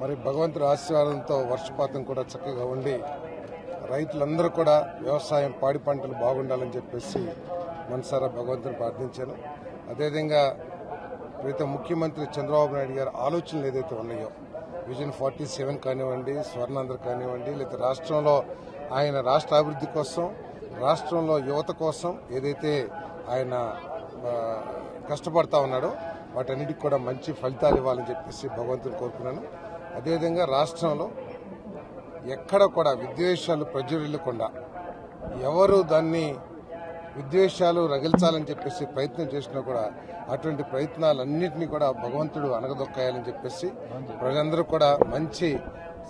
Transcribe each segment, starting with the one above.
మరి భగవంతుడి ఆశీర్వాదంతో వర్షపాతం కూడా చక్కగా ఉండి రైతులందరూ కూడా వ్యవసాయం పాడి పంటలు బాగుండాలని చెప్పేసి మనసారా భగవంతుని ప్రార్థించాను. అదేవిధంగా ప్రీతం ముఖ్యమంత్రి చంద్రబాబు నాయుడు గారి ఆలోచనలు ఏదైతే ఉన్నాయో విజన్ 47 కానివ్వండి, స్వర్ణాంధ్ర కానివ్వండి, లేదా రాష్ట్రంలో ఆయన రాష్ట్ర అభివృద్ధి కోసం, రాష్ట్రంలో యువత కోసం ఏదైతే ఆయన కష్టపడతా ఉన్నాడో వాటన్నిటికి కూడా మంచి ఫలితాలు ఇవ్వాలని చెప్పేసి భగవంతుని కోరుకున్నాను. అదేవిధంగా రాష్ట్రంలో ఎక్కడ కూడా విద్వేషాలు ప్రజ్వరిల్లకుండా ఎవరు దాన్ని విద్వేషాలు రగిల్చాలని చెప్పేసి ప్రయత్నం చేసినా కూడా అటువంటి ప్రయత్నాలన్నింటినీ కూడా భగవంతుడు అనగదొక్కాయాలని చెప్పేసి ప్రజలందరూ కూడా మంచి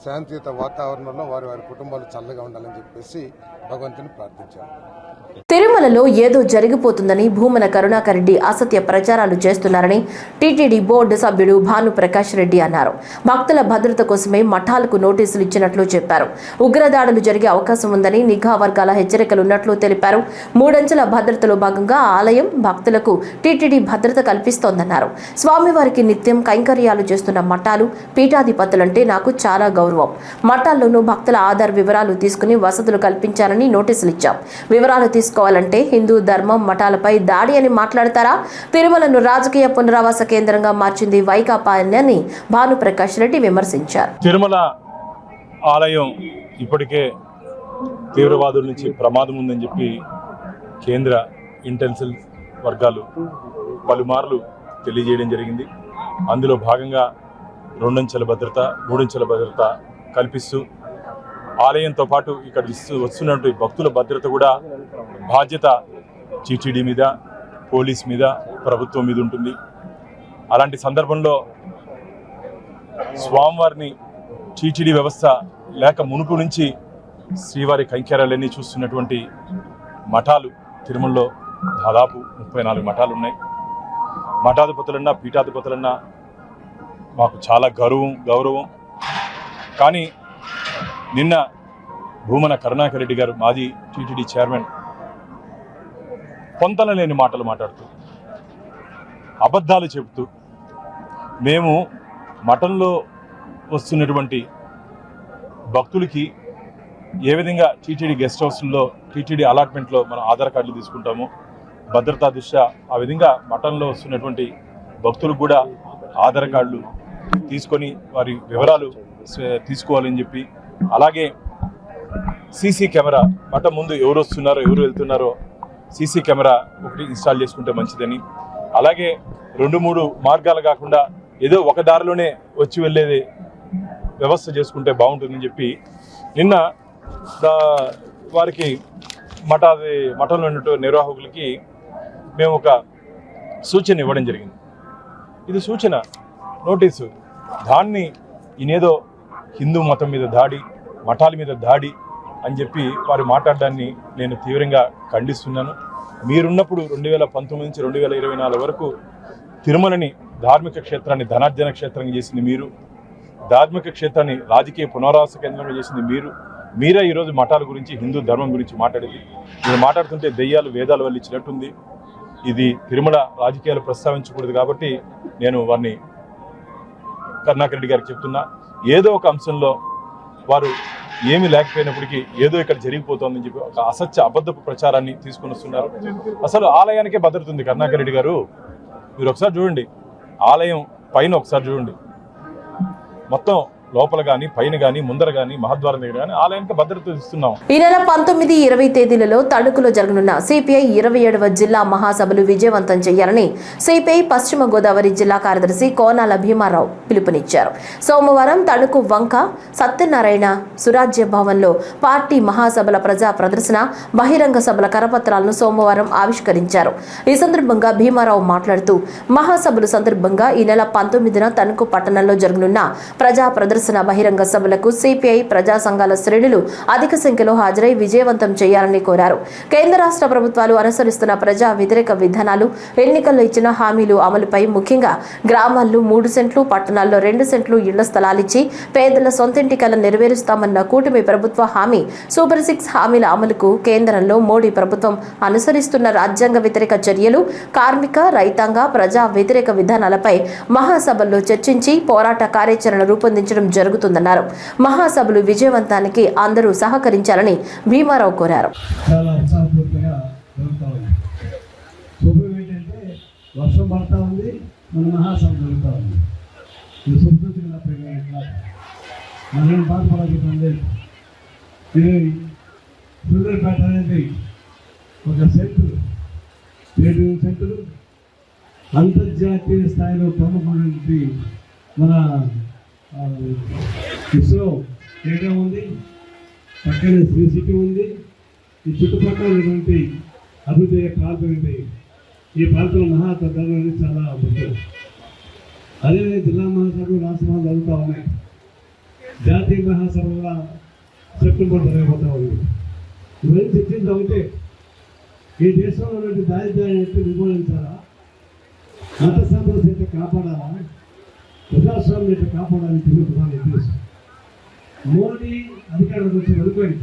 శాంతియుత వాతావరణంలో వారి వారి కుటుంబాలు చల్లగా ఉండాలని చెప్పేసి భగవంతుని ప్రార్థించాను. తిరుమలలో ఏదో జరిగిపోతుందని భూమన కరుణాకర్ రెడ్డి అసత్య ప్రచారాలు చేస్తున్నారని టీటీడీ బోర్డు సభ్యుడు భానుప్రకాష్ రెడ్డి అన్నారు. భక్తుల భద్రత కోసమే మఠాలకు నోటీసులు ఇచ్చినట్లు చెప్పారు. ఉగ్రదాడులు జరిగే అవకాశం ఉందని నిఘా వర్గాల హెచ్చరికలున్నట్లు తెలిపారు. 3 అంచెల భద్రతలో భాగంగా ఆలయం భక్తులకు టీటీడీ భద్రత కల్పిస్తోందన్నారు. స్వామివారికి నిత్యం కైంకర్యాలు చేస్తున్న మఠాలు, పీఠాధిపతులంటే నాకు చాలా గౌరవం. మఠాల్లోనూ భక్తుల ఆధార్ వివరాలు తీసుకుని వసతులు కల్పించారని నోటీసులు ఇచ్చాం. వివరాలు తీసుకోవాలంటే హిందూ ధర్మం మఠాలపై దాడి అని మాట్లాడతారా? తిరుమలను రాజకీయ పునరావాస కేంద్రంగా మార్చింది వైకాపా అని భానుప్రకాష్ రెడ్డి విమర్శించారు. తిరుమల ఆలయం ఇప్పటికే తీవ్రవాదుల నుంచి ప్రమాదం ఉందని చెప్పి కేంద్ర ఇంటెలిజెన్స్ వర్గాలు పలుమార్లు తెలియజేయడం జరిగింది. అందులో భాగంగా 2 అంచెల భద్రత, 3 అంచెల భద్రత కల్పిస్తూ ఆలయంతో పాటు ఇక్కడ వస్తున్నటువంటి భక్తుల భద్రత కూడా బాధ్యత టీటీడీ మీద, పోలీస్ మీద, ప్రభుత్వం మీద ఉంటుంది. అలాంటి సందర్భంలో స్వామివారిని టీటీడీ వ్యవస్థ లేక మునుపు నుంచి శ్రీవారి కైంకర్యాలన్నీ చూస్తున్నటువంటి మఠాలు తిరుమలలో దాదాపు 34 మఠాలు ఉన్నాయి. మఠాధిపతులన్నా పీఠాధిపతులన్నా మాకు చాలా గౌరవం. కానీ నిన్న భూమన కరుణాకర్ రెడ్డి గారు, మాజీ టీటీడీ చైర్మన్, పొంతన లేని మాటలు మాట్లాడుతూ, అబద్ధాలు చెబుతూ, మేము మఠంలో వస్తున్నటువంటి భక్తులకి ఏ విధంగా టీటీడీ గెస్ట్ హౌస్లో, టీటీడీ అలాట్మెంట్లో మనం ఆధార్ కార్డులు తీసుకుంటామో భద్రతా దృష్ట్యా ఆ విధంగా మఠంలో వస్తున్నటువంటి భక్తులకు కూడా ఆధార్ కార్డులు తీసుకొని వారి వివరాలు తీసుకోవాలని చెప్పి, అలాగే సీసీ కెమెరా మఠం ముందు ఎవరు వస్తున్నారో ఎవరు వెళ్తున్నారో సీసీ కెమెరా ఒకటి ఇన్స్టాల్ చేసుకుంటే మంచిదని, అలాగే 2-3 మార్గాలు కాకుండా ఏదో ఒక దారిలోనే వచ్చి వెళ్ళేది వ్యవస్థ చేసుకుంటే బాగుంటుందని చెప్పి నిన్న వారికి మఠంలో ఉన్నటువంటి నిర్వాహకులకి మేము ఒక సూచన ఇవ్వడం జరిగింది. ఇది సూచన, నోటీసు. దాన్ని ఈయనేదో హిందూ మతం మీద దాడి, మఠాల మీద దాడి అని చెప్పి వారు మాట్లాడడాన్ని నేను తీవ్రంగా ఖండిస్తున్నాను. మీరున్నప్పుడు 2019 నుంచి 2024 వరకు తిరుమలని ధార్మిక క్షేత్రాన్ని ధనార్జన క్షేత్రంగా చేసింది మీరు, ధార్మిక క్షేత్రాన్ని రాజకీయ పునరావాస కేంద్రంగా చేసింది మీరే ఈరోజు మఠాల గురించి, హిందూ ధర్మం గురించి మాట్లాడేది. మీరు మాట్లాడుతుంటే దెయ్యాలు వేదాలు వల్లించినట్టుంది. ఇది తిరుమల రాజకీయాలు ప్రస్తావించకూడదు కాబట్టి నేను వారిని కరుణాకర్ రెడ్డి గారికి చెప్తున్నా, ఏదో ఒక అంశంలో వారు ఏమీ లేకపోయినప్పటికీ ఏదో ఇక్కడ జరిగిపోతుందని చెప్పి ఒక అబద్ధపు ప్రచారాన్ని తీసుకుని వస్తున్నారు. అసలు ఆలయానికే భద్రత ఉంది కరుణాకర్ రెడ్డి గారు. మీరు ఒకసారి చూడండి, ఆలయం పైన ఒకసారి చూడండి, మొత్తం లోపల గాని పైన గాని ముందర గాని మహద్వారం దగ్గర గాని ఆలయానికి భద్రత ఇస్తున్నాం. ఈ నెల 19, 20 తేదీలలో తణుకులో జరగనున్న సిపిఐ 27వ జిల్లా మహాసభలు విజయవంతం చేయాలని సిపిఐ పశ్చిమ గోదావరి జిల్లా కార్యదర్శి కోనాల భీమారావు పిలుపునిచ్చారు. సోమవారం తణుకు వంక సత్యనారాయణ సురాజ్య భవన్లో పార్టీ మహాసభల ప్రజా ప్రదర్శన, బహిరంగ సభల కరపత్రాలను సోమవారం ఆవిష్కరించారు. ఈ సందర్భంగా భీమారావు మాట్లాడుతూ, మహాసభలు సందర్భంగా ఈ నెల 19న తణుకు పట్టణంలో జరగనున్న ప్రజా ప్రదర్శన బహిరంగ సభలకు సిపిఐ ప్రజా సంఘాల శ్రేణులు అధిక సంఖ్యలో హాజరై విజయవంతం చేయాలని కోరారు. కేంద్ర రాష్ట్ర ప్రభుత్వాలు అనుసరిస్తున్న ప్రజా వ్యతిరేక విధానాలు, ఎన్నికల్లో ఇచ్చిన హామీలు అమలుపై, ముఖ్యంగా గ్రామాల్లో 3 సెంట్లు, పట్టణాల్లో 2 సెంట్లు ఇళ్ల స్థలాలిచ్చి పేదల సొంతింటి కల నెరవేరుస్తామన్న కూటమి ప్రభుత్వ హామీ సూపర్ 6 హామీల అమలుకు కేంద్రంలో మోడీ ప్రభుత్వం అనుసరిస్తున్న రాజ్యాంగ వ్యతిరేక చర్యలు, కార్మిక, రైతాంగ, ప్రజా వ్యతిరేక విధానాలపై మహాసభల్లో చర్చించి పోరాట కార్యాచరణ రూపొందించడం జరుగుతుందన్నారు. మహాసభలు విజయవంతానికి అందరూ సహకరించాలని భీమారావు కోరారు. చాలా ఉత్సాహపూర్తిగా జరుగుతూ ఉంది. శుభం ఏంటంటే వర్షం పడతా ఉంది, మన మహాసభ జరుగుతూ ఉంది. ఇది శుభ్రతగా మనం బాధపడకపోతే ఇది సూర్యాపేట అనేది ఒక సెంటర్, 7 సెంటర్లు అంతర్జాతీయ స్థాయిలో ప్రముఖమైనటువంటి మన ఇస్రో ఏరియా ఉంది, పక్కనే శ్రీ సిటీ ఉంది. ఈ చుట్టుపక్కల ఉన్నటువంటి అభివృద్ధి ప్రాంతం ఏంటి, ఈ ప్రాంతంలో మహాతద్దాలు అనేది చాలా ముఖ్యం. అదేవిధంగా జిల్లా మహాసభలు రాష్ట్ర మహాసభలు జరుగుతూ ఉన్నాయి. జాతీయ మహాసభగా సెప్టెంబర్ జరగబోతూ ఉంది. ఇవన్నీ చర్చించా ఉంటే ఈ దేశంలో ఉన్నటువంటి దారిద్ర్యాన్ని నిర్మూలించాలా, మత సామరస్యత కాపాడాలా, ప్రజాస్వామ్యత కాపాడాలని తిరుగుతున్నాను తెలుసు. మోడీ అధికారంలోకి వచ్చి అనుకోండి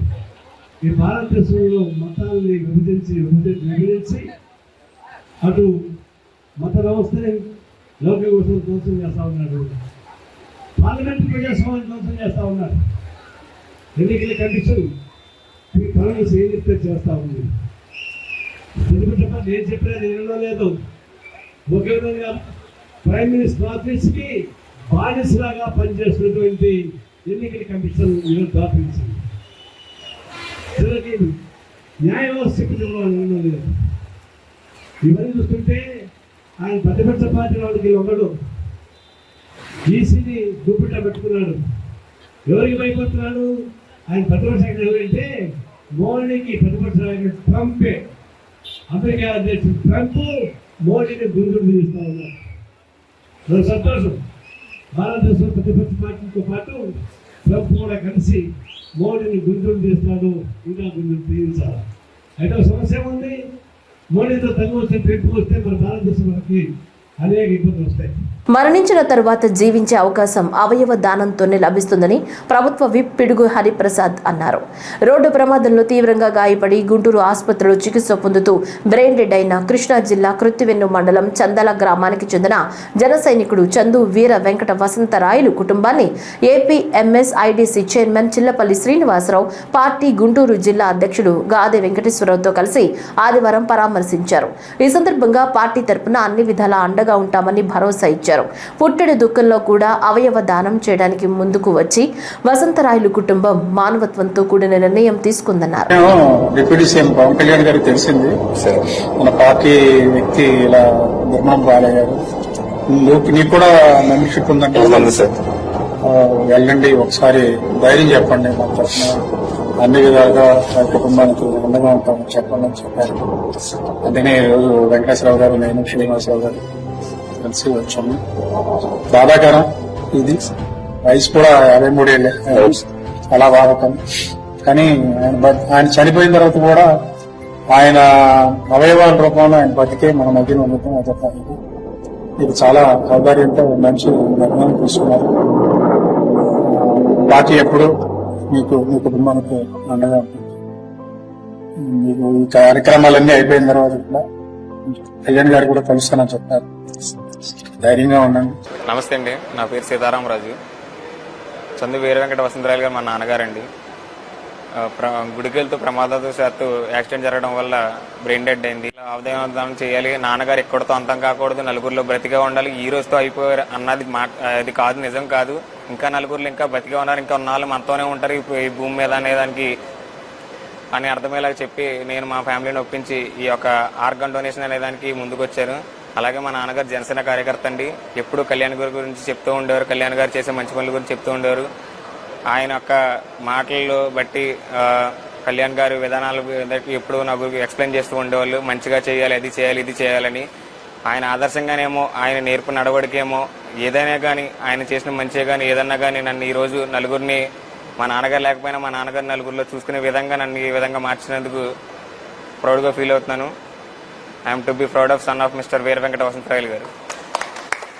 ఈ భారతదేశంలో మతాలని విభజించి అటు మత వ్యవస్థని లౌకిక వ్యవస్థను ధ్వంసం చేస్తూ ఉన్నాడు, పార్లమెంటు ప్రజాస్వామ్యాన్ని ధ్వంసం చేస్తూ ఉన్నాడు. ఎన్నికల కమిషన్ ఈ పనులు చేస్తూ ఉంది. నేను చెప్పినది వినడం లేదు. ఒకే విధంగా ప్రైమ్ మినిస్టర్ ఆఫీస్కి బానిసలాగా పనిచేస్తున్నటువంటి ఎన్నికల కమిషన్ ఈరోజు దాపించింది. న్యాయ వ్యవస్థ వినడం లేదు. ఇవన్నీ చూస్తుంటే ఆయన ప్రతిపక్ష పార్టీ వాళ్ళకి ఒకడు ఈసీని దుప్పిట పెట్టుకున్నాడు. ఎవరికి భయపడుతున్నాడు? ఆయన ప్రతిపక్ష అంటే మోడీకి ప్రతిపక్ష నాయకుడు ట్రంపే. అమెరికా అధ్యక్షుడు ట్రంప్ మోడీని గుంజుడు తీస్తూ ఉన్నారు. సంతోషం. భారతదేశంలో ప్రతిపక్ష పార్టీతో పాటు ట్రంప్ కూడా కలిసి మోడీని గుంజుడు తీస్తాడు, ఇంకా గుంజుడు తీయించాలి. అయితే సమస్య ఉంది. మోడీతో తగ్గు వస్తే ట్రంప్ వస్తే మన భారతదేశం మనకి అనేక ఇబ్బందులు వస్తాయి. మరణించిన తరువాత జీవించే అవకాశం అవయవ దానంతోనే లభిస్తుందని ప్రభుత్వ విప్ పిడుగు హరిప్రసాద్ అన్నారు. రోడ్డు ప్రమాదంలో తీవ్రంగా గాయపడి గుంటూరు ఆసుపత్రిలో చికిత్స పొందుతూ బ్రెయిన్ డెడ్ అయిన కృష్ణా జిల్లా కృత్తివెన్ను మండలం చందల గ్రామానికి చెందిన జన సైనికుడు చందు వీర వెంకట వసంతరాయలు కుటుంబాన్ని APMSIDC chairman Chillapalli Srinivasarao party Guntur జిల్లా అధ్యక్షుడు గాదె వెంకటేశ్వరరావుతో కలిసి ఆదివారం పరామర్శించారు. ఈ సందర్భంగా పార్టీ తరపున అన్ని విధాలా అండగా ఉంటామని భరోసా ఇచ్చారు. పుట్టెడు దుఃఖంలో కూడా అవయవ దానం చేయడానికి ముందుకు వచ్చి వసంతరాయలు కుటుంబం మానవత్వంతో కూడిన నిర్ణయం తీసుకుందన్నారు. డిప్యూటీ సీఎం పవన్ కళ్యాణ్ గారికి తెలిసింది మన పార్టీ వ్యక్తి ఇలా నిర్మాణం బాలయ్యారు. నీకు కూడా మెంబర్షిప్ ఉందంటే వెళ్ళండి, ఒకసారి ధైర్యం చెప్పండి, మా తరఫున అన్ని విధాలుగా మా కుటుంబానికి అండగా ఉంటామని చెప్పండి అని చెప్పారు. అందుకనే ఈరోజు వెంకటేశ్వరరావు గారు, నేను శ్రీనివాసరావు గారు కలిసి వచ్చాము. బాధాకరం. ఇది వయసు కూడా 53 ఏళ్ళే, చాలా బాధాకరం. కానీ ఆయన చనిపోయిన తర్వాత కూడా ఆయన అవయవాల రూపంలో ఆయన బతికే మన మధ్యన ఉండటం అదొక ఇది చాలా ఔదార్యంతో మంచి నిర్ణయం తీసుకున్నారు. పార్టీ ఎప్పుడు మీకు మీ కుటుంబానికి అండగా ఉంటుంది. మీకు ఈ కార్యక్రమాలన్నీ అయిపోయిన తర్వాత కూడా కళ్యాణ్ గారు కూడా కలుస్తానని చెప్పారు. ధైర్యంగా ఉండండి. నమస్తే అండి, నా పేరు సీతారామరాజు. చందు వీర వెంకట వసంతరాయలు గారు మా నాన్నగారండి. గుడికి వెళ్తూ ప్రమాదవశాత్తు యాక్సిడెంట్ జరగడం వల్ల బ్రెయిన్ డెడ్ అయింది. అవయవదానం చేయాలి, నాన్నగారు ఎక్కడితో అంతం కాకూడదు, నలుగురిలో బ్రతిగా ఉండాలి, ఈ రోజుతో అయిపోయారు అన్నది అది కాదు, నిజం కాదు. ఇంకా నలుగురిలో ఇంకా బ్రతిగా ఉన్నారు, ఇంకా ఉన్నాళ్ళు మనతోనే ఉంటారు ఈ భూమి మీద అనేదానికి అని అర్థమయ్యేలాగా చెప్పి నేను మా ఫ్యామిలీని ఒప్పించి ఈ యొక్క ఆర్గన్ డొనేషన్ అనేదానికి ముందుకు వచ్చారు. అలాగే మా నాన్నగారు జనసేన కార్యకర్త అండి. ఎప్పుడు కళ్యాణ్ గారి గురించి చెప్తూ ఉండేవారు, కళ్యాణ్ గారు చేసే మంచి పనుల గురించి చెప్తూ ఉండేవారు. ఆయన యొక్క మాటల్లో బట్టి కళ్యాణ్ గారి విధానాలు ఎప్పుడు నాకు ఎక్స్ప్లెయిన్ చేస్తూ ఉండేవాళ్ళు. మంచిగా చేయాలి, అది చేయాలి, ఇది చేయాలని. ఆయన ఆదర్శంగానేమో, ఆయన నేర్పు నడవడికేమో, ఏదైనా కానీ ఆయన చేసిన మంచిగా కానీ ఏదన్నా కానీ నన్ను ఈరోజు నలుగురిని, మా నాన్నగారు లేకపోయినా మా నాన్నగారు నలుగురిలో చూసుకునే విధంగా నన్ను ఈ విధంగా మార్చినందుకు ప్రౌడ్గా ఫీల్ అవుతున్నాను. I'm to be proud of son of mister Veera Venkata Vasantharayalu గారు.